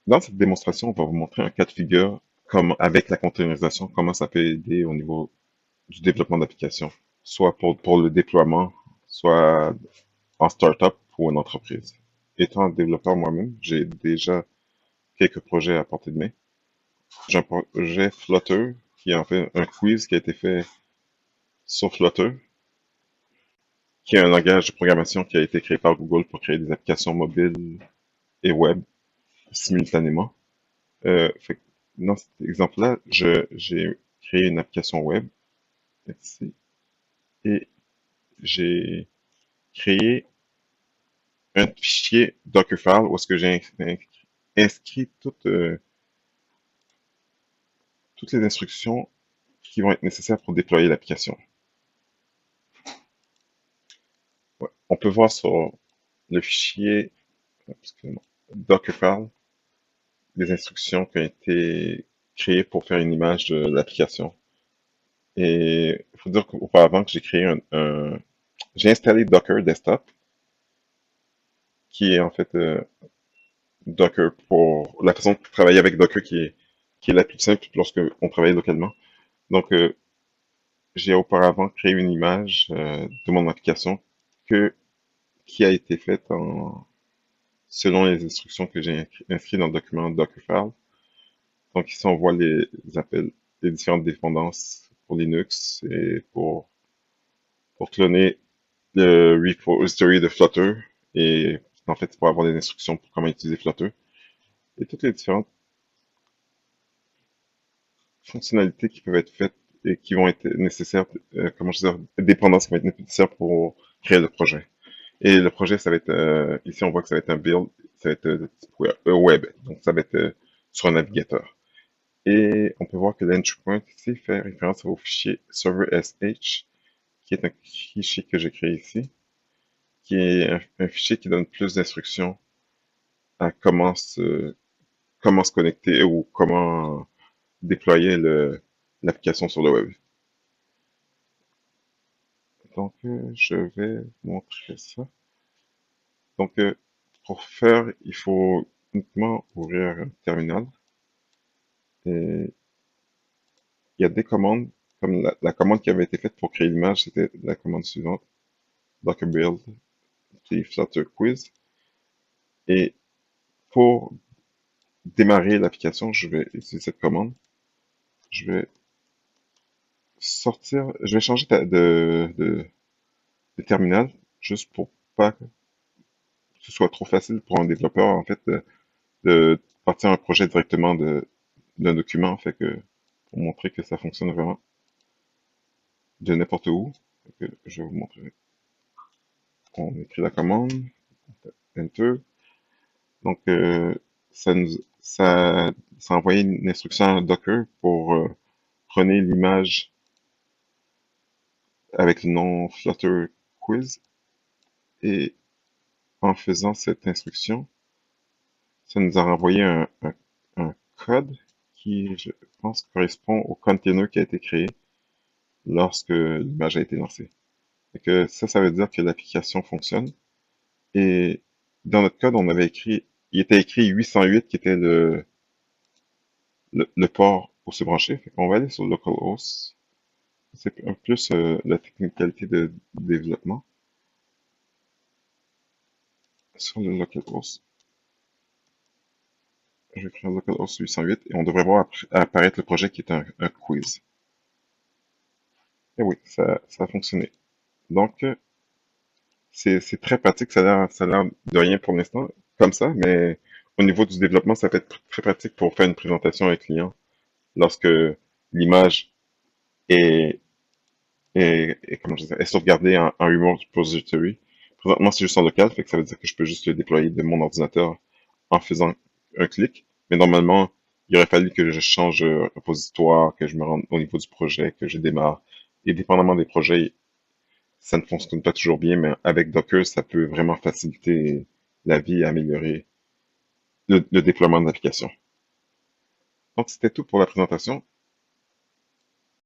Dans cette démonstration, on va vous montrer un cas de figure comme avec la containerisation, comment ça peut aider au niveau du développement d'applications, soit pour le déploiement, soit en startup ou en entreprise. Étant développeur moi-même, j'ai déjà quelques projets à portée de main. J'ai un projet Flutter, qui est en fait un quiz qui a été fait sur Flutter, qui est un langage de programmation qui a été créé par Google pour créer des applications mobiles et web simultanément. Fait que dans cet exemple-là, j'ai créé une application web ici, et j'ai créé un fichier Dockerfile où est-ce que j'ai inscrit toutes les instructions qui vont être nécessaires pour déployer l'application. Ouais. On peut voir sur le fichier Dockerfile les instructions qui ont été créées pour faire une image de l'application. Et il faut dire qu'auparavant que j'ai créé j'ai installé Docker Desktop, qui est en fait Docker pour la façon de travailler avec Docker qui est la plus simple lorsque on travaille localement. Donc, j'ai auparavant créé une image de mon application que, qui a été faite selon les instructions que j'ai inscrites dans le document Dockerfile. Donc ici, on voit les appels, les différentes dépendances pour Linux et pour cloner le repository de Flutter. Et en fait, c'est pour avoir des instructions pour comment utiliser Flutter. Et toutes les différentes fonctionnalités qui peuvent être faites et qui vont être nécessaires, comment je veux dire, dépendances qui vont être nécessaires pour créer le projet. Et le projet, ça va être, ici on voit que ça va être un build, ça va être web, donc ça va être sur un navigateur. Et on peut voir que l'entry point ici fait référence au fichier server.sh, qui est un fichier que j'ai créé ici, qui est un fichier qui donne plus d'instructions à comment se connecter ou comment déployer l'application sur le web. Donc, je vais montrer ça. Donc, pour faire, il faut uniquement ouvrir un terminal. Et il y a des commandes, comme la commande qui avait été faite pour créer l'image, c'était la commande suivante, docker build, puis flutter quiz. Et pour démarrer l'application, je vais utiliser cette commande. Je vais je vais changer de terminal, juste pour pas que ce soit trop facile pour un développeur, en fait, de partir un projet directement d'un document, fait que, pour montrer que ça fonctionne vraiment de n'importe où. Fait que je vais vous montrer. On écrit la commande, Enter. Donc, ça a envoyé une instruction à Docker pour prenez l'image avec le nom Flutter Quiz. Et en faisant cette instruction, ça nous a renvoyé un code qui, je pense, correspond au container qui a été créé lorsque l'image a été lancée. Et que ça veut dire que l'application fonctionne. Et dans notre code, il était écrit 808 qui était le port pour se brancher. Fait qu'on va aller sur localhost. C'est un plus la technicalité de développement sur le localhost. Je vais créer un localhost 808 et on devrait voir apparaître le projet qui est un quiz. Et oui, ça a fonctionné. Donc, c'est très pratique, ça a l'air de rien pour l'instant, comme ça, mais au niveau du développement, ça peut être très pratique pour faire une présentation à un client lorsque l'image est, comment je dis, est sauvegardée en remote repository. Présentement, c'est juste en local, fait que ça veut dire que je peux juste le déployer de mon ordinateur en faisant un clic. Mais normalement, il aurait fallu que je change de repositoire, que je me rende au niveau du projet, que je démarre. Et dépendamment des projets, ça ne fonctionne pas toujours bien, mais avec Docker, ça peut vraiment faciliter la vie et améliorer le déploiement de l'application. Donc, c'était tout pour la présentation.